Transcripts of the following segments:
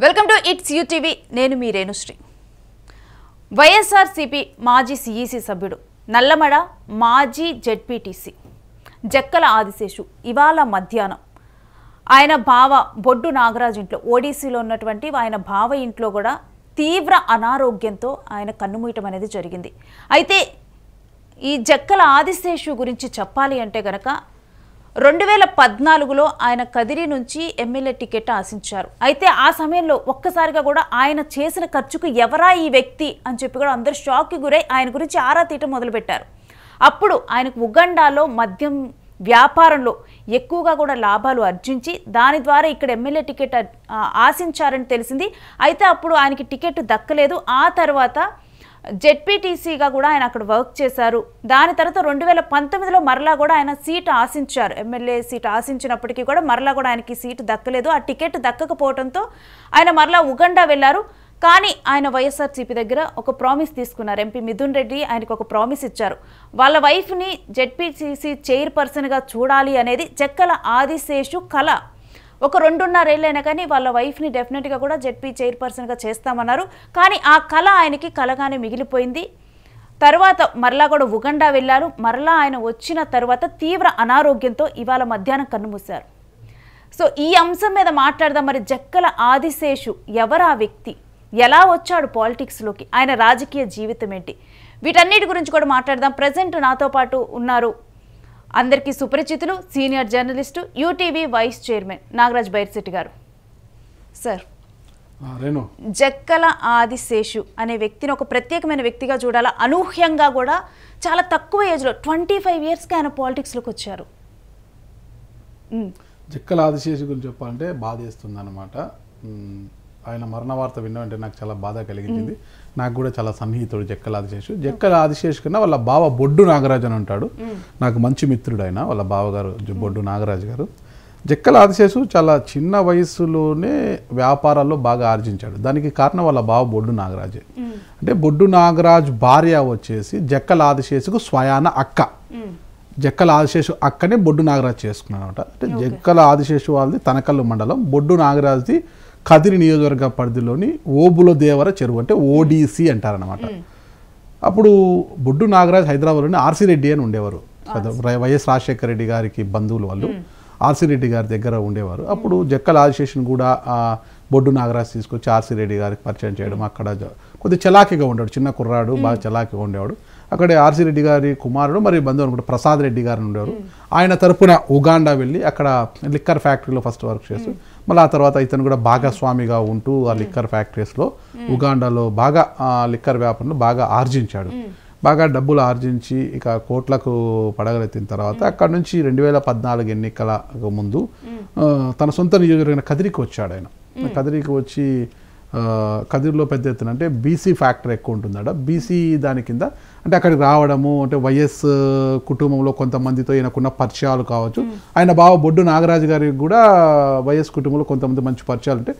Welcome to it's UTV. నేను మీ రేణుశ్రీ. వైఎస్ఆర్సీపీ మాజీ CEC సభ్యుడు, నల్లమడ మాజీ జెడ్పీటీసీ జక్కల ఆదిశేషు ఇవాళ మధ్యాహ్నం ఆయన బావ బొడ్డు నాగరాజ్ ఇంట్లో, ఓడిసీలో ఉన్నటువంటి ఆయన బావ ఇంట్లో కూడా తీవ్ర అనారోగ్యంతో ఆయన కన్నుమూయటం అనేది జరిగింది. అయితే ఈ జక్కల ఆదిశేషు గురించి చెప్పాలి అంటే గనక 2014లో ఆయన కదిరి నుంచి ఎమ్మెల్యే టికెట్ ఆశించారు. అయితే ఆ సమయంలో ఒక్కసారిగా కూడా ఆయన చేసిన ఖర్చుకు ఎవరా ఈ వ్యక్తి అని చెప్పి కూడా అందరూ షాక్కి గురై ఆయన గురించి ఆరా తీయటం మొదలుపెట్టారు. అప్పుడు ఆయనకు ఉగండాలో మద్యం వ్యాపారంలో ఎక్కువగా కూడా లాభాలు ఆర్జించి దాని ద్వారా ఇక్కడ ఎమ్మెల్యే టికెట్ ఆశించారని తెలిసింది. అయితే అప్పుడు ఆయనకి టికెట్ దక్కలేదు. ఆ తర్వాత జెడ్పీటీసీగా కూడా ఆయన అక్కడ వర్క్ చేశారు. దాని తర్వాత 2019లో మరలా కూడా ఆయన సీటు ఆశించారు. ఎమ్మెల్యే సీటు ఆశించినప్పటికీ కూడా మరలా కూడా ఆయనకి సీటు దక్కలేదు. ఆ టికెట్ దక్కకపోవడంతో ఆయన మరలా ఉగండా వెళ్ళారు. కానీ ఆయన వైఎస్ఆర్సీపీ దగ్గర ఒక ప్రామిస్ తీసుకున్నారు. ఎంపీ మిథున్ రెడ్డి ఆయనకు ఒక ప్రామిస్ ఇచ్చారు. వాళ్ళ వైఫ్ని జెడ్పీటీసీ చైర్పర్సన్గా చూడాలి అనేది జక్కల ఆదిశేషు కళ. ఒక 2.5 ఏళ్ళైనా కానీ వాళ్ళ వైఫ్ని డెఫినెట్గా కూడా జెడ్పీ చైర్పర్సన్గా చేస్తామన్నారు. కానీ ఆ కళ ఆయనకి కలగానే మిగిలిపోయింది. తర్వాత మరలా కూడా ఉగండా వెళ్ళారు. మరలా ఆయన వచ్చిన తర్వాత తీవ్ర అనారోగ్యంతో ఇవాళ మధ్యాహ్నం కన్నుమూశారు. సో ఈ అంశం మీద మాట్లాడదాం. మరి జక్కల ఆదిశేషు ఎవరు, ఆ వ్యక్తి ఎలా వచ్చాడు పాలిటిక్స్లోకి, ఆయన రాజకీయ జీవితం ఏంటి, వీటన్నిటి గురించి కూడా మాట్లాడదాం. ప్రజెంట్ నాతో పాటు ఉన్నారు అందరికీ సుపరిచితులు, senior journalist, UTV vice chairman Nagaraj Bairshetty గారు. సార్, జక్కల ఆదిశేషు అనే వ్యక్తిని ఒక ప్రత్యేకమైన వ్యక్తిగా చూడాలా. అనూహ్యంగా కూడా చాలా తక్కువ ఏజ్లో 25 ఇయర్స్కి ఆయన పాలిటిక్స్లోకి వచ్చారు. జక్కల ఆదిశేషు గురించి చెప్పాలంటే బాధేస్తుంది అనమాట. ఆయన మరణ వార్త విన్నామంటే నాకు చాలా బాధ కలిగించింది. నాకు కూడా చాలా సన్నిహితుడు జక్కల ఆదిశేషు. జక్కల ఆదిశేషు కన్నా వాళ్ళ బావ బొడ్డు నాగరాజు అని ఉంటాడు. నాకు మంచి మిత్రుడు ఆయన, వాళ్ళ బావగారు బొడ్డు నాగరాజు గారు. జక్కల ఆదిశేషు చాలా చిన్న వయసులోనే వ్యాపారాల్లో బాగా ఆర్జించాడు. దానికి కారణం వాళ్ళ బావ బొడ్డు నాగరాజే. అంటే బొడ్డు నాగరాజు భార్య వచ్చేసి జక్కల ఆదిశేషుకు స్వయాన అక్క. జక్కల ఆదిశేషు అక్కనే బొడ్డు నాగరాజు చేసుకున్నాడు అనమాట. అంటే జక్కల ఆదిశేషు వాళ్ళది తనకల్లు మండలం, బొడ్డు నాగరాజుది కదిరి నియోజకవర్గ పరిధిలోని ఓబుల దేవర చెరువు, అంటే ఓడిసి అంటారనమాట. అప్పుడు బొడ్డు నాగరాజ్ హైదరాబాద్లోని ఆర్సీ రెడ్డి అని ఉండేవారు. వైఎస్ రాజశేఖర రెడ్డి గారికి బంధువులు వాళ్ళు ఆర్సీ రెడ్డి గారి దగ్గర ఉండేవారు. అప్పుడు జక్కల ఆదిశేషుని కూడా బొడ్డు నాగరాజ్ తీసుకొచ్చి ఆర్సీ రెడ్డి గారికి పరిచయం చేయడం. అక్కడ కొద్దిగా చలాకీగా ఉండేవాడు, చిన్న కుర్రాడు, బాగా చలాకీగా ఉండేవాడు. అక్కడే ఆర్సీ రెడ్డి గారి కుమారుడు మరి బంధువు అనుకుంటే ప్రసాద్ రెడ్డి గారు ఉండేవారు. ఆయన తరపున ఉగాండా వెళ్ళి అక్కడ లిక్కర్ ఫ్యాక్టరీలో ఫస్ట్ వర్క్ చేస్తూ మళ్ళీ ఆ తర్వాత ఇతను కూడా భాగస్వామిగా ఉంటూ ఆ లిక్కర్ ఫ్యాక్టరీస్లో ఉగాండాలో బాగా లిక్కర్ వ్యాపారంలో బాగా ఆర్జించాడు. బాగా డబ్బులు ఆర్జించి ఇక కోట్లకు పడగలెత్తిన తర్వాత అక్కడ నుంచి 2014 ఎన్నికల ముందు తన సొంత నియోజకవర్గం కదిరికి వచ్చాడు. ఆయన కదిరికి వచ్చి కదిరిలో పెద్ద ఎత్తున అంటే బీసీ ఫ్యాక్టరీ ఎక్కువ ఉంటుందట. బీసీ దాని కింద అంటే అక్కడికి రావడము, అంటే వైఎస్ కుటుంబంలో కొంతమందితో ఈయనకున్న పరిచయాలు కావచ్చు. ఆయన బావ బొడ్డు నాగరాజు గారికి కూడా వైఎస్ కుటుంబంలో కొంతమంది మంచి పరిచయాలు ఉంటే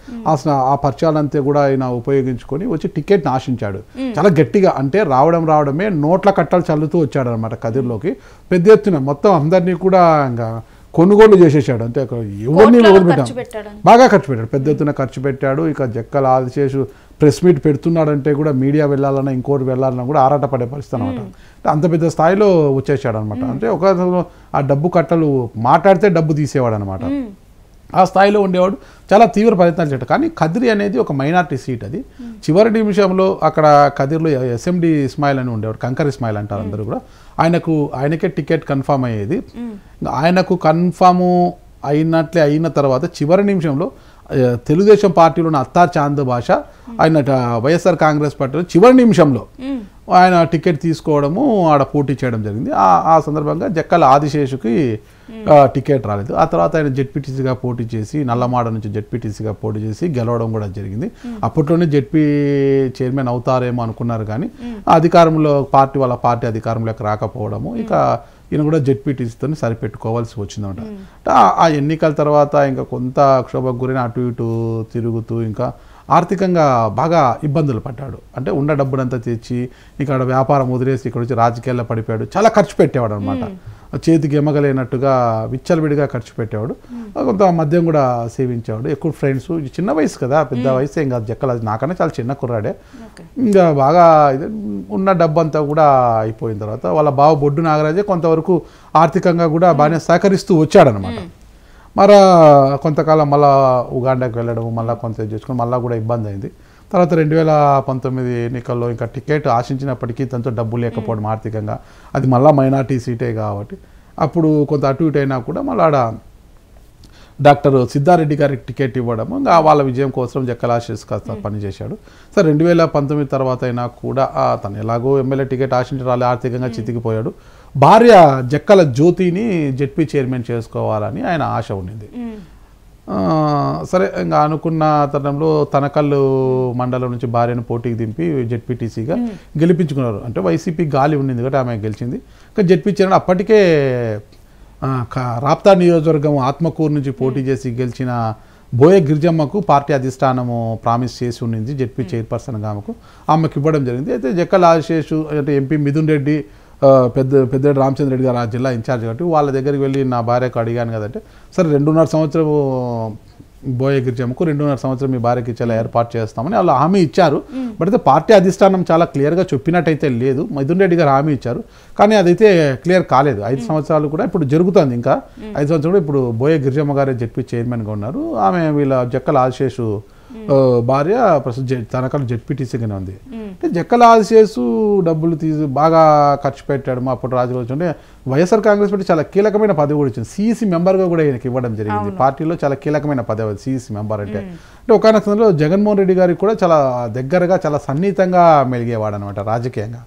ఆ పరిచయాలంతా కూడా ఆయన ఉపయోగించుకొని వచ్చి టికెట్ని ఆశించాడు. చాలా గట్టిగా, అంటే రావడమే నోట్ల కట్టలు చల్లుతూ వచ్చాడు అనమాట కదిరిలోకి. పెద్ద ఎత్తున మొత్తం అందరినీ కూడా ఇంకా కొనుగోలు చేసేసాడు. అంటే ఎవరిని బాగా ఖర్చు పెట్టాడు, పెద్ద ఎత్తున ఖర్చు పెట్టాడు. ఇక జక్కల ఆదిశేషు ప్రెస్ మీట్ పెడుతున్నాడంటే కూడా మీడియా వెళ్ళాలన్నా ఇంకోటి వెళ్ళాలన్నా కూడా ఆరాటపడే పరిస్థితి అనమాట. అంత పెద్ద స్థాయిలో వచ్చేసాడు అనమాట. అంటే ఒక ఆ డబ్బు కట్టలు మాట్లాడితే డబ్బు తీసేవాడు అనమాట. ఆ స్థాయిలో ఉండేవాడు. చాలా తీవ్ర ప్రయత్నాలు చేయడం. కానీ కదిరి అనేది ఒక మైనార్టీ సీట్. అది చివరి నిమిషంలో అక్కడ కదిరిలో ఎస్ఎండి ఇస్మాయిల్ అని ఉండేవాడు, కంకర్ ఇస్మాయిల్ అంటారు అందరూ కూడా. ఆయనకే టికెట్ కన్ఫామ్ అయ్యేది. ఆయనకు కన్ఫాము అయిన తర్వాత చివరి నిమిషంలో తెలుగుదేశం పార్టీలోని అత్తా చాంద్ భాష ఆయన వైఎస్ఆర్ కాంగ్రెస్ పార్టీలో చివరి నిమిషంలో ఆయన టికెట్ తీసుకోవడము, ఆడ పోటీ చేయడం జరిగింది. ఆ సందర్భంగా జక్కల ఆదిశేషుకి టికెట్ రాలేదు. ఆ తర్వాత ఆయన జెడ్పీటీసీగా పోటీ చేసి నల్లమాడ నుంచి జెడ్పీటీసీగా పోటీ చేసి గెలవడం కూడా జరిగింది. అప్పట్లోనే జెడ్పీ చైర్మన్ అవుతారేమో అనుకున్నారు. కానీ అధికారంలో వాళ్ళ పార్టీ అధికారంలోకి రాకపోవడము, ఇక ఈయన కూడా జెడ్పీటీసీతో సరిపెట్టుకోవాల్సి వచ్చిందన్నమాట. ఆ ఎన్నికల తర్వాత ఇంకా కొంత క్షోభకు గురైన అటు ఇటు తిరుగుతూ ఇంకా ఆర్థికంగా బాగా ఇబ్బందులు పడ్డాడు. అంటే ఉన్న డబ్బునంతా తెచ్చి ఇక్కడ వ్యాపారం వదిలేసి ఇక్కడ వచ్చి రాజకీయాల్లో పడిపోయాడు. చాలా ఖర్చు పెట్టేవాడు అనమాట. చేతికి ఎమ్మగలేనట్టుగా విచ్చలవిడిగా ఖర్చు పెట్టేవాడు. కొంత మద్యం కూడా సేవించేవాడు. ఎక్కువ ఫ్రెండ్స్, చిన్న వయసు కదా, పెద్ద వయసు ఏం కాదు జక్కల, నాకన్నా చాలా చిన్న కుర్రాడే. ఇంకా బాగా ఉన్న డబ్బంతా కూడా అయిపోయిన తర్వాత వాళ్ళ బావ బొడ్డు నాగరాజే కొంతవరకు ఆర్థికంగా కూడా బాగానే సహకరిస్తూ వచ్చాడనమాట. మరి కొంతకాలం మళ్ళీ ఉగాండాకి వెళ్ళడం, మళ్ళీ కొంత చేసుకుని మళ్ళీ కూడా ఇబ్బంది అయింది. తర్వాత 2019 ఎన్నికల్లో ఇంకా టికెట్ ఆశించినప్పటికీ తనతో డబ్బు లేకపోవడం ఆర్థికంగా, అది మళ్ళీ మైనార్టీ సీటే కాబట్టి అప్పుడు కొంత అటు ఇటు అయినా కూడా మళ్ళీ ఆడ డాక్టర్ సిద్ధారెడ్డి గారికి టికెట్ ఇవ్వడం, ఇంకా వాళ్ళ విజయం కోసం జక్కల ఆశీష్ కాస్త పనిచేశాడు. సరే 2019 తర్వాత అయినా కూడా తను ఎలాగో ఎమ్మెల్యే టికెట్ ఆశించి రాలే, ఆర్థికంగా చితికిపోయాడు. భార్య జక్కల జ్యోతిని జెడ్పీ చైర్మన్ చేసుకోవాలని ఆయన ఆశ ఉండింది. సరే ఇంకా అనుకున్న తరుణంలో తనకల్లు మండలం నుంచి భార్యను పోటీకి దింపి జెడ్పీటీసీగా గెలిపించుకున్నారు. అంటే వైసీపీ గాలి ఉండింది కాబట్టి ఆమె గెలిచింది. ఇంకా జెడ్పీ చైర్మన్ అప్పటికే రాప్తా నియోజకవర్గం ఆత్మకూరు నుంచి పోటీ చేసి గెలిచిన బోయ గిరిజమ్మకు పార్టీ అధిష్టానము ప్రామిస్ చేసి ఉండింది జెడ్పీ చైర్పర్సన్గా ఆమెకు ఇవ్వడం జరిగింది. అయితే జక్కల ఆశేషు అంటే ఎంపీ మిథున్ రెడ్డి, పెద్ద రామచంద్ర రెడ్డి గారు ఆ జిల్లా ఇన్ఛార్జ్ కాబట్టి వాళ్ళ దగ్గరికి వెళ్ళి నా భార్యకు అడిగాను కదంటే, సరే 2.5 సంవత్సరం బోయ గిరిజమ్మకు 2.5 సంవత్సరం మీ భార్యకి ఇచ్చేలా ఏర్పాటు చేస్తామని వాళ్ళు హామీ ఇచ్చారు. బట్ అయితే పార్టీ అధిష్టానం చాలా క్లియర్గా చెప్పినట్టయితే లేదు. మిథున్ రెడ్డి గారు హామీ ఇచ్చారు కానీ అదైతే క్లియర్ కాలేదు. 5 సంవత్సరాలు కూడా ఇప్పుడు జరుగుతుంది. ఇంకా 5 సంవత్సరాలు కూడా ఇప్పుడు బోయ గిరిజమ్మ గారే జెడ్పీ చైర్మన్గా ఉన్నారు. ఆమె వీళ్ళ జక్కల ఆశేషు భార్య ప్రస్తుతం తనకలు జెడ్పీటీసీగానే ఉంది. అంటే జక్కల ఆశేషు డబ్బులు బాగా ఖర్చు పెట్టాడు. అప్పుడు రాజురోజు అంటే వైఎస్ఆర్ కాంగ్రెస్ పార్టీ చాలా కీలకమైన పదవి కూడా ఇచ్చింది. సిఈసి మెంబర్గా కూడా ఈయనకి ఇవ్వడం జరిగింది. పార్టీలో చాలా కీలకమైన పదవి సిఈసి మెంబర్ అంటే. ఒకనొక సందర్భంలో జగన్మోహన్ రెడ్డి గారికి కూడా చాలా దగ్గరగా, చాలా సన్నిహితంగా మెలిగేవాడు అనమాట రాజకీయంగా.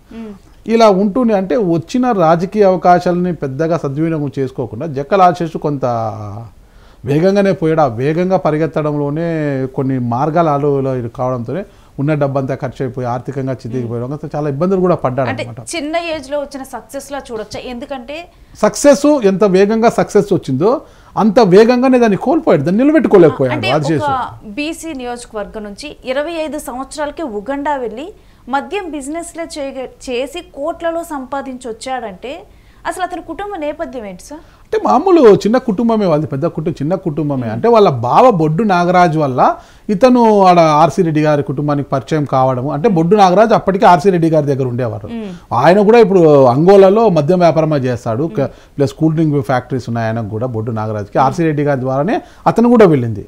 ఇలా ఉంటూనే అంటే వచ్చిన రాజకీయ అవకాశాలని పెద్దగా సద్వినియోగం చేసుకోకుండా జక్కల ఆశేషు కొంత వేగంగానే పోయాడు. ఆ వేగంగా పరిగెత్తడంలోనే కొన్ని మార్గాల ఆలోచన కావడంతోనే ఉన్న డబ్బంతా ఖర్చు అయిపోయి ఆర్థికంగా చితికిపోయాడు. చాలా ఇబ్బందులు కూడా పడ్డాడు అనమాట. చిన్న ఏజ్ లో వచ్చిన సక్సెస్ లా చూడొచ్చా? ఎందుకంటే సక్సెస్ ఎంత వేగంగా సక్సెస్ వచ్చిందో అంత వేగంగానే దాన్ని కోల్పోయాడు, దాన్ని నిలబెట్టుకోలేకపోయాడు. బీసీ నియోజకవర్గం నుంచి 25 సంవత్సరాలకి ఉగండా వెళ్ళి మద్యం బిజినెస్ లో చేసి కోట్లలో సంపాదించి వచ్చాడంటే అసలు అతని కుటుంబ నేపథ్యం ఏంటి సార్? అంటే మామూలు చిన్న కుటుంబమే, వాళ్ళది పెద్ద కుటుంబం చిన్న కుటుంబమే. అంటే వాళ్ళ బావ బొడ్డు నాగరాజు వల్ల ఇతను ఆడ ఆర్సీ రెడ్డి గారి కుటుంబానికి పరిచయం కావడము. అంటే బొడ్డు నాగరాజు అప్పటికే ఆర్సీ రెడ్డి గారి దగ్గర ఉండేవారు. ఆయన కూడా ఇప్పుడు అంగోలాలో మద్యం వ్యాపారమే చేస్తాడు, ప్లస్ కూల్ డ్రింక్ ఫ్యాక్టరీస్ ఉన్నాయి ఆయనకు కూడా. బొడ్డు నాగరాజుకి ఆర్సీ రెడ్డి గారి ద్వారానే అతను కూడా వెళ్ళింది.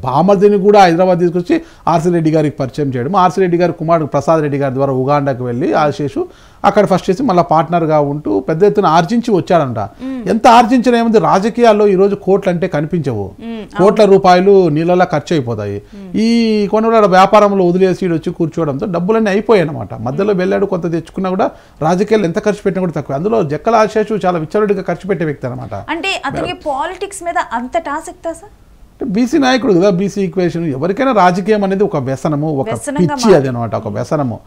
బామర్దిని కూడా హైదరాబాద్ తీసుకొచ్చి ఆర్సీ రెడ్డి గారికి పరిచయం చేయడం. ఆర్సీ రెడ్డి గారి కుమారుడు ప్రసాద్ రెడ్డి గారి ద్వారా ఉగాండాకి వెళ్ళి ఆశేషు అక్కడ ఫస్ట్ చేసి మళ్ళీ పార్ట్నర్గా ఉంటూ పెద్ద ఎత్తున ఆర్జించి వచ్చాడంట. ఎంత ఆర్జించిన ఏముంది, రాజకీయాల్లో ఈరోజు కోట్లు అంటే కనిపించవు, కోట్ల రూపాయలు నీళ్ళలా ఖర్చు అయిపోతాయి. ఈ కొనుగోలు వ్యాపారంలో వదిలేసి వచ్చి కూర్చోవడంతో డబ్బులన్నీ అయిపోయాయి అనమాట. మధ్యలో వెళ్ళాడు, కొంత తెచ్చుకున్నా కూడా రాజకీయాలు ఎంత ఖర్చు పెట్టినా కూడా తక్కువ. అందులో జక్కల ఆశేషు చాలా విచ్చలవిడిగా ఖర్చు పెట్టే వ్యక్తి అనమాట. అంటే అతనికి పాలిటిక్స్ మీద అంత ఆసక్తి సార్? బీసీ నాయకుడు కదా, బీసీ ఈక్వేషన్. ఎవరికైనా రాజకీయం అనేది ఒక వ్యసనము, ఒక పిచ్చి అది అనమాట, ఒక వ్యసనము.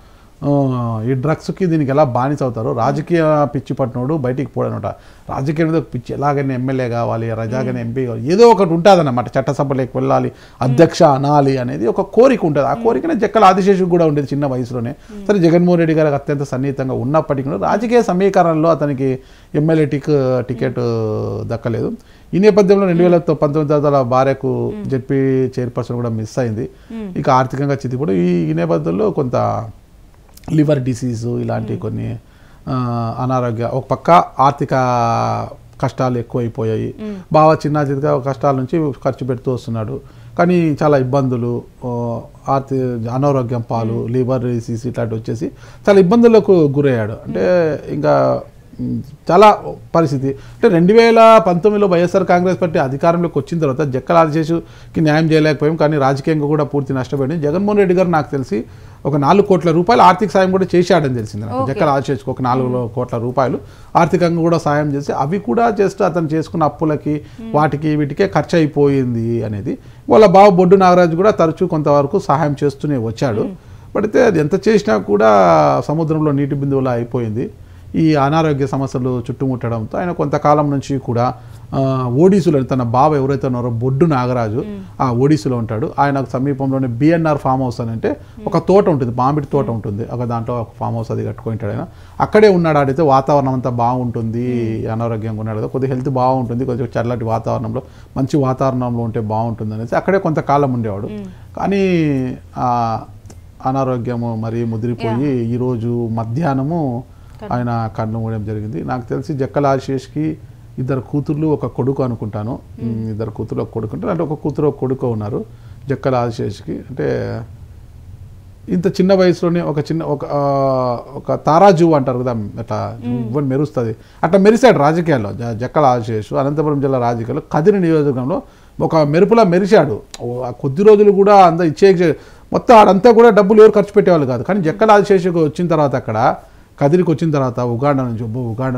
ఈ డ్రగ్స్కి దీనికి ఎలా బానిస అవుతారు. రాజకీయ పిచ్చి పట్టినోడు బయటికి పోడనమాట. రాజకీయం మీద పిచ్చి, ఎలాగైనా ఎమ్మెల్యే కావాలి, రజాగానే ఎంపీ కావాలి, ఏదో ఒకటి ఉంటుంది అన్నమాట. చట్టసభలోకి వెళ్ళాలి, అధ్యక్ష అనాలి అనేది ఒక కోరిక ఉంటుంది. ఆ కోరికనే జక్కల ఆదిశేషుకు కూడా ఉండేది చిన్న వయసులోనే. సరే జగన్మోహన్ రెడ్డి గారికి అత్యంత సన్నిహితంగా ఉన్నప్పటికీ కూడా రాజకీయ సమీకరణలో అతనికి ఎమ్మెల్యే టికెట్ దక్కలేదు. ఈ నేపథ్యంలో 2019 భార్యకు జెడ్పీ చైర్పర్సన్ కూడా మిస్ అయింది. ఇక ఆర్థికంగా చితిపోవడం. ఈ నేపథ్యంలో కొంత లివర్ డిసీజు ఇలాంటి కొన్ని అనారోగ్య, ఒక పక్క ఆర్థిక కష్టాలు ఎక్కువైపోయాయి. బాగా చిన్న చిన్నగా కష్టాల నుంచి ఖర్చు పెడుతూ వస్తున్నాడు. కానీ చాలా ఇబ్బందులు, అనారోగ్యం పాలు, లివర్ డిసీజ్ ఇట్లాంటి వచ్చేసి చాలా ఇబ్బందులకు గురయ్యాడు. అంటే ఇంకా చాలా పరిస్థితి. అంటే 2019లో వైఎస్ఆర్ కాంగ్రెస్ పార్టీ అధికారంలోకి వచ్చిన తర్వాత జక్కల ఆదిశేషుకి న్యాయం చేయలేకపోయాం, కానీ రాజకీయంగా కూడా పూర్తి నష్టపోయింది. జగన్మోహన్ రెడ్డి గారు నాకు తెలిసి ఒక 4 కోట్ల రూపాయలు ఆర్థిక సాయం కూడా చేశాడని తెలిసింది నాకు. జక్కల ఆదిశేషుకు ఒక 4 కోట్ల రూపాయలు ఆర్థికంగా కూడా సాయం చేసి, అవి కూడా జస్ట్ అతను చేసుకున్న అప్పులకి వాటికి వీటికే ఖర్చు అయిపోయింది అనేది. వాళ్ళ బావ బొడ్డు నాగరాజు కూడా తరచూ కొంతవరకు సహాయం చేస్తూనే వచ్చాడు. పడితే అది ఎంత చేసినా కూడా సముద్రంలో నీటి బిందువులా అయిపోయింది. ఈ అనారోగ్య సమస్యలు చుట్టుముట్టడంతో ఆయన కొంతకాలం నుంచి కూడా ఓడిసులో తన బావ ఎవరైతే ఉన్నారో బొడ్డు నాగరాజు ఆ ఓడిసులో ఉంటాడు. ఆయనకు సమీపంలోనే బిఎన్ఆర్ ఫామ్ హౌస్ అని అంటే ఒక తోట ఉంటుంది, మామిడి తోట ఉంటుంది, ఒక దాంట్లో ఒక ఫామ్ హౌస్ అది కట్టుకుంటాడు. ఆయన అక్కడే ఉన్నాడు. ఆడితే వాతావరణం అంతా బాగుంటుంది, అనారోగ్యంగా ఉన్నాడు కదా, కొద్దిగా హెల్త్ బాగుంటుంది, కొద్దిగా చల్లటి వాతావరణంలో మంచి వాతావరణంలో ఉంటే బాగుంటుంది అనేసి అక్కడే కొంతకాలం ఉండేవాడు. కానీ అనారోగ్యము మరి ముదిరిపోయి ఈరోజు మధ్యాహ్నము ఆయన కన్ను మూయడం జరిగింది. నాకు తెలిసి జక్కల ఆశీష్కి 2 కూతుర్లు 1 కొడుకు అనుకుంటాను. 2 కూతుర్లు 1 కొడుకు అంటే ఒక కూతురు 1 కొడుకు ఉన్నారు జక్కల ఆశీష్కి. అంటే ఇంత చిన్న వయసులోనే ఒక తారాజు అంటారు కదా, అట్లా మెరుస్తుంది, అట్లా మెరిశాడు రాజకీయాల్లో జక్కల ఆశీష్. అనంతపురం జిల్లా రాజకీయాల్లో కదిరి నియోజకవర్గంలో ఒక మెరుపులా మెరిశాడు. కొద్ది రోజులు కూడా మొత్తం ఆడంతా కూడా డబ్బులు ఎవరు ఖర్చు పెట్టేవాళ్ళు కాదు. కానీ జక్కల ఆశీష్కి వచ్చిన తర్వాత అక్కడ కదిరికి వచ్చిన తర్వాత ఉగాండా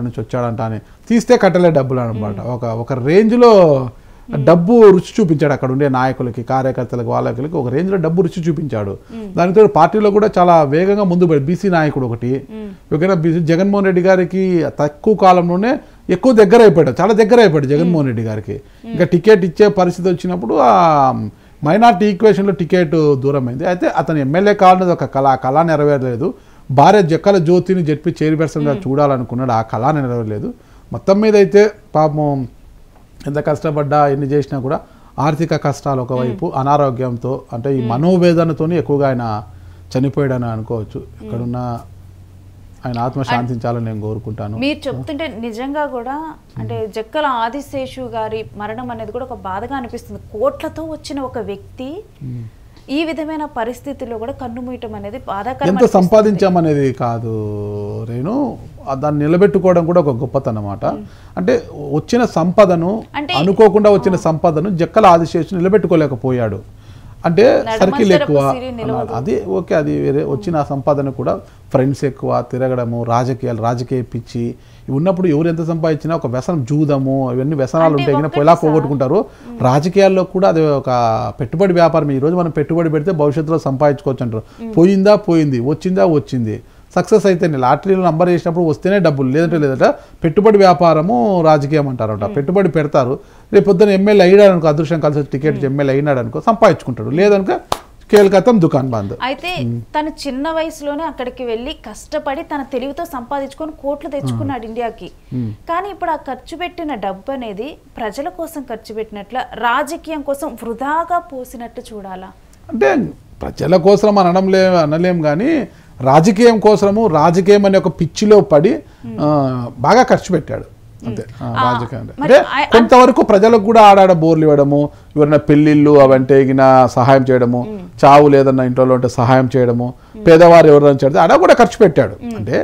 నుంచి వచ్చాడంట అని తీస్తే కట్టలే డబ్బులు అనమాట. ఒక రేంజ్లో డబ్బు రుచి చూపించాడు అక్కడ ఉండే నాయకులకి, కార్యకర్తలకు, వాళ్ళకి ఒక రేంజ్లో డబ్బు రుచి చూపించాడు. దానితో పార్టీలో కూడా చాలా వేగంగా ముందు బీసీ నాయకుడు ఒకటి జగన్మోహన్ రెడ్డి గారికి తక్కువ కాలంలోనే ఎక్కువ దగ్గర అయిపోయాడు, చాలా దగ్గర అయిపోయాడు జగన్మోహన్ రెడ్డి గారికి. ఇంకా టికెట్ ఇచ్చే పరిస్థితి వచ్చినప్పుడు ఆ మైనార్టీ ఈక్వేషన్లో టికెట్ దూరం అయింది. అయితే అతను ఎమ్మెల్యే కావాలనేది ఒక కళ నెరవేరలేదు. భార్య జక్కల జ్యోతిని జడ్పీ చైర్పర్సన్గా చూడాలనుకున్నాడు, ఆ కళ నెరవేరలేదు. మొత్తం మీద అయితే పాపం ఎంత కష్టపడ్డా ఎన్ని చేసినా కూడా ఆర్థిక కష్టాలు ఒకవైపు, అనారోగ్యంతో అంటే ఈ మనోవేదనతో ఎక్కువగా ఆయన చనిపోయాడని అనుకోవచ్చు. ఇక్కడున్న ఆయన ఆత్మ శాంతించాలని నేను కోరుకుంటాను. మీరు చెప్తుంటే నిజంగా కూడా అంటే జక్కల ఆదిశేషు గారి మరణం అనేది కూడా ఒక బాధగా అనిపిస్తుంది. కోట్లతో వచ్చిన ఒక వ్యక్తి ఈ విధమైన పరిస్థితుల్లో కూడా కన్ను మూయటం అనేది బాధాకరం. ఎంత సంపాదించామనేది కాదు రేణు, దాన్ని నిలబెట్టుకోవడం కూడా ఒక గొప్పతనం అన్నమాట. అంటే వచ్చిన సంపదను, అనుకోకుండా వచ్చిన సంపదను జక్కల ఆదిశేషు నిలబెట్టుకోలేకపోయాడు. అంటే సర్కిల్ ఎక్కువ, అది ఓకే, అది వేరే. వచ్చిన సంపాదన కూడా ఫ్రెండ్స్ ఎక్కువ, తిరగడము, రాజకీయ పిచ్చి ఇవి ఉన్నప్పుడు ఎవరు ఎంత సంపాదించినా ఒక వ్యసనం, జూదము, ఇవన్నీ వ్యసనాలు ఉంటాయి కానీ ఎలా పోగొట్టుకుంటారు. రాజకీయాల్లో కూడా అది ఒక పెట్టుబడి వ్యాపారం. ఈరోజు మనం పెట్టుబడి పెడితే భవిష్యత్తులో సంపాదించుకోవచ్చు అంటారు. పోయింది, వచ్చింది. సక్సెస్ అయితే లాటరీలో నంబర్ వేసినప్పుడు వస్తేనే డబ్బులు, లేదంటే పెట్టుబడి వ్యాపారము రాజకీయం అంటారట. పెట్టుబడి పెడతారు, రేపు పొద్దున ఎమ్మెల్యే అయ్యాడు అనుకో, అదృష్టం కలిసి టికెట్ ఎమ్మెల్యే అయినాడు అనుకో, సంపాదించుకుంటాడు, లేదనుక కేల్కతం దుకాణం బంద్. అయితే తను చిన్న వయసులోనే అక్కడికి వెళ్ళి కష్టపడి తన తెలివితో సంపాదించుకొని కోట్లు తెచ్చుకున్నాడు ఇండియాకి. కానీ ఇప్పుడు ఆ ఖర్చు పెట్టిన డబ్బు అనేది ప్రజల కోసం ఖర్చు పెట్టినట్ల, రాజకీయం కోసం వృధాగా పోసినట్టు చూడాలా? అంటే ప్రజల కోసం అనలేం కానీ రాజకీయం కోసము, రాజకీయం అనే ఒక పిచ్చిలో పడి బాగా ఖర్చు పెట్టాడు అంతే. రాజకీయం అంటే కొంతవరకు ప్రజలకు కూడా ఆడాడ బోర్లు ఇవ్వడము, ఎవరైనా పెళ్లిళ్ళు అవంటే సహాయం చేయడము, చావు లేదన్న ఇంట్లో ఉంటే సహాయం చేయడము, పేదవారు ఎవరైనా చేస్తే ఆడ కూడా ఖర్చు పెట్టాడు. అంటే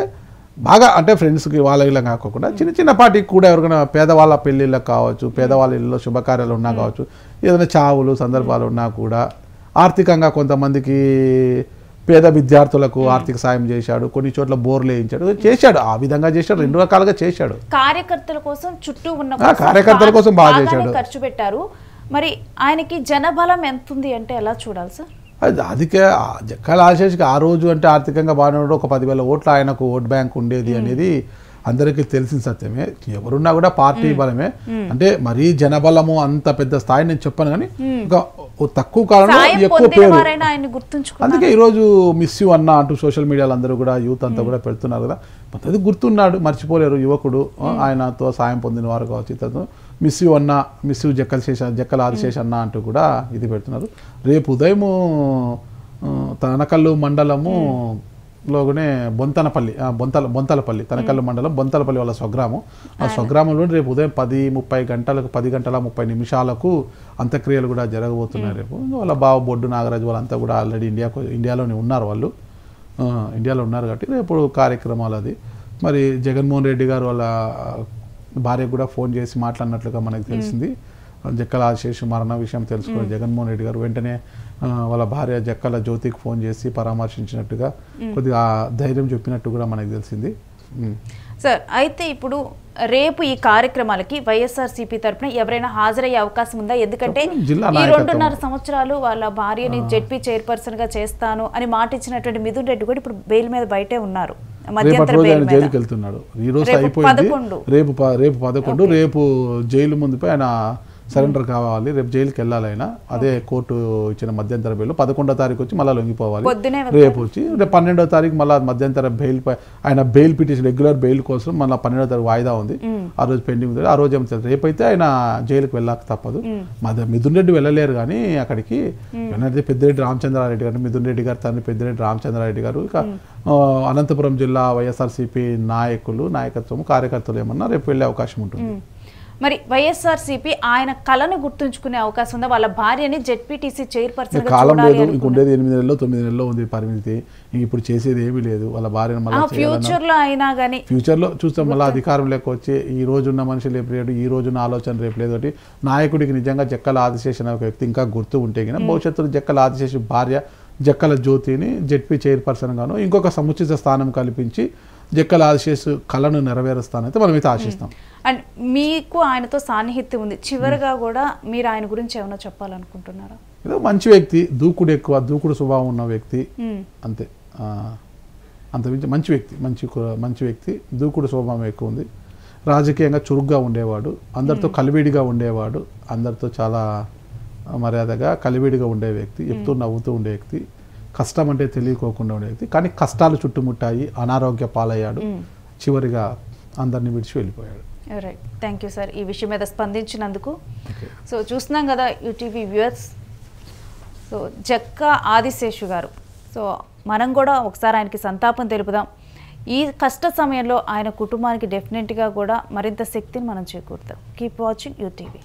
బాగా అంటే ఫ్రెండ్స్కి వాళ్ళ ఇలా కాకుండా చిన్న పార్టీకి కూడా ఎవరికైనా పేదవాళ్ళ పెళ్ళిళ్ళకి కావచ్చు, పేదవాళ్ళ ఇళ్ళలో శుభకార్యాలు ఉన్నా కావచ్చు, ఏదైనా చావులు సందర్భాలు ఉన్నా కూడా ఆర్థికంగా కొంతమందికి పేద విద్యార్థులకు ఆర్థిక సాయం చేశాడు, కొన్ని చోట్ల బోర్లు చేశాడు. ఆ విధంగా చేశాడు, 2 రకాలుగా చేశాడు. కార్యకర్తల కోసం చుట్టూ ఉన్న కార్యకర్తల కోసం బాగా చేశాడు, ఖర్చు పెట్టారు. మరి ఆయనకి జనబలం ఎంత ఉంది అంటే ఎలా చూడాలి సార్? అందుకే జక్కల ఆశీష్కి ఆ రోజు అంటే ఆర్థికంగా బాగానే ఒక 10,000 ఓట్లు ఆయనకు ఓట్ బ్యాంక్ ఉండేది అనేది అందరికీ తెలిసిన సత్యమే. ఎవరున్నా కూడా పార్టీ బలమే. అంటే మరీ జనబలము అంత పెద్ద స్థాయి నేను చెప్పాను కానీ ఒక తక్కువ కాలంలో ఎక్కువ పేరు. అందుకే ఈరోజు మిస్ యూ అన్న అంటూ సోషల్ మీడియాలో అందరూ కూడా యూత్ అంతా కూడా పెడుతున్నారు కదా, అది గుర్తున్నాడు, మర్చిపోలేరు యువకుడు. ఆయనతో సాయం పొందిన వారు కావచ్చు, ఇతరులు మిస్ యూ అన్న, మిస్ యూ జక్కల ఆదిశేష్ అన్న అంటూ కూడా ఇది పెడుతున్నారు. రేపు ఉదయము తనకల్లు మండలము లోనే బొంతలపల్లి తనకల్లు మండలం బొంతలపల్లి వాళ్ళ స్వగ్రామం. ఆ స్వగ్రామంలో రేపు ఉదయం 10:30 అంత్యక్రియలు కూడా జరగబోతున్నాయి. రేపు వాళ్ళ బావ బొడ్డు నాగరాజు వాళ్ళంతా కూడా ఆల్రెడీ ఇండియాలోనే ఉన్నారు, వాళ్ళు ఇండియాలో ఉన్నారు కాబట్టి రేపు కార్యక్రమాలు అది. మరి జగన్మోహన్ రెడ్డి గారు వాళ్ళ భార్యకు కూడా ఫోన్ చేసి మాట్లాడినట్లుగా మనకు తెలిసింది. జక్కల ఆశీష్ మరణ విషయం తెలుసుకుని జగన్మోహన్ రెడ్డి గారు వెంటనే వాళ్ళ భార్య జక్కల జ్యోతికి ఫోన్ చేసి పరామర్శించినట్టుగా కొద్దిగా ధైర్యం చెప్పినట్టు కూడా మనకు తెలిసింది. సార్, అయితే ఇప్పుడు రేపు ఈ కార్యక్రమాలకి వైఎస్ఆర్సీపీ తరఫున ఎవరైనా హాజరయ్యే అవకాశం ఉందా? ఎందుకంటే ఈ 2.5 సంవత్సరాలు వాళ్ళ భార్యని జెడ్పీ చైర్పర్సన్ గా చేస్తాను అని మాట ఇచ్చినటువంటి మిథున్ రెడ్డి కూడా ఇప్పుడు బెయిల్ మీద బయటే ఉన్నారు. మధ్యంతర రోజు బెయిల్ ఆయన మీద. జైలుకి వెళ్తున్నాడు. ఈ రోజు రేపు అయిపోయింది. 11. రేపు 11. రేపు జైలు ముందుపై ఆయన సరెండర్ కావాలి. రేపు జైలుకి వెళ్ళాలి ఆయన. అదే కోర్టు ఇచ్చిన మధ్యంతర బెయిల్ 11వ తారీఖు వచ్చి మళ్ళీ లొంగిపోవాలి. పొద్దునే రేపు వచ్చి రేపు 12వ తారీఖు మళ్ళీ మధ్యంతర బెయిల్ పై ఆయన బెయిల్ పిటిషన్ రెగ్యులర్ బెయిల్ కోసం మళ్ళీ 12వ తారీఖు వాయిదా ఉంది. ఆ రోజు పెండింగ్ ఉంది. ఆ రోజు ఏమో తెలుసు. రేపైతే ఆయన జైలుకి వెళ్ళాక తప్పదు. మిథున్ రెడ్డి వెళ్ళలేరు కానీ అక్కడికి పెద్దిరెడ్డి రామచంద్రారెడ్డి గారు, మిథున్ రెడ్డి గారు తండ్రి పెద్దిరెడ్డి రామచంద్రారెడ్డి గారు, ఇక అనంతపురం జిల్లా వైఎస్ఆర్సీపీ నాయకత్వం కార్యకర్తలు ఏమన్నా రేపు వెళ్ళే అవకాశం ఉంటుంది. మరి వైఎస్ఆర్సీపీ ఆయన కళను గుర్తుంచుకునే అవకాశం ఉందా? వాళ్ళ భార్యని జెడ్పీటీసీ చైర్పర్సన్ కాలం లేదు, ఇంకొండేది 8 నెలల్లో 9 నెలల్లో ఉంది పరిమితి. ఇప్పుడు చేసేది ఏమీ లేదు. వాళ్ళ భార్యను మళ్ళీ ఫ్యూచర్ లో అయినా కానీ ఫ్యూచర్లో చూస్తాం. మళ్ళీ అధికారం లేక వచ్చి ఈ రోజున్న మనిషి రేపు లేడు, ఈ రోజున్న ఆలోచన రేపు లేదు. ఒకటి నాయకుడికి నిజంగా జక్కల ఆదిశేష్ అనే ఒక వ్యక్తి ఇంకా గుర్తు ఉంటే గిన భవిష్యత్తులో జక్కల ఆదిశేష్ భార్య జక్కల జ్యోతిని జెడ్పీ చైర్పర్సన్ గాను ఇంకొక సముచిత స్థానం కల్పించి జక్కల ఆదిశేష్ కళను నెరవేరుస్తానైతే మనమైతే ఆశిస్తాం. అండ్ మీకు ఆయనతో సాన్నిహిత్యం ఉంది. చివరిగా కూడా మీరు ఆయన గురించి ఏమైనా చెప్పాలనుకుంటున్నారా? ఏదో మంచి వ్యక్తి, దూకుడు స్వభావం ఉన్న వ్యక్తి, అంతే. అంతమించి మంచి వ్యక్తి, దూకుడు స్వభావం ఎక్కువ ఉంది. రాజకీయంగా చురుగ్గా ఉండేవాడు, అందరితో కలివిడిగా ఉండేవాడు, అందరితో చాలా మర్యాదగా కలివిడిగా ఉండే వ్యక్తి, ఎప్పుడూ నవ్వుతూ ఉండే వ్యక్తి, కష్టం అంటే తెలియకోకుండా ఉండే వ్యక్తి. కానీ కష్టాలు చుట్టుముట్టాయి, అనారోగ్య పాలయ్యాడు, చివరిగా అందరినీ విడిచి వెళ్ళిపోయాడు. రైట్, థ్యాంక్ యూ సార్ ఈ విషయం మీద స్పందించినందుకు. సో చూస్తున్నాం కదా యూటీవీ వ్యూవర్స్, సో జక్క ఆదిశేషు గారు, సో మనం కూడా ఒకసారి ఆయనకి సంతాపం తెలుపుదాం. ఈ కష్ట సమయంలో ఆయన కుటుంబానికి డెఫినెట్గా కూడా మరింత శక్తిని మనం చేకూరుతాం. Keep watching UTV.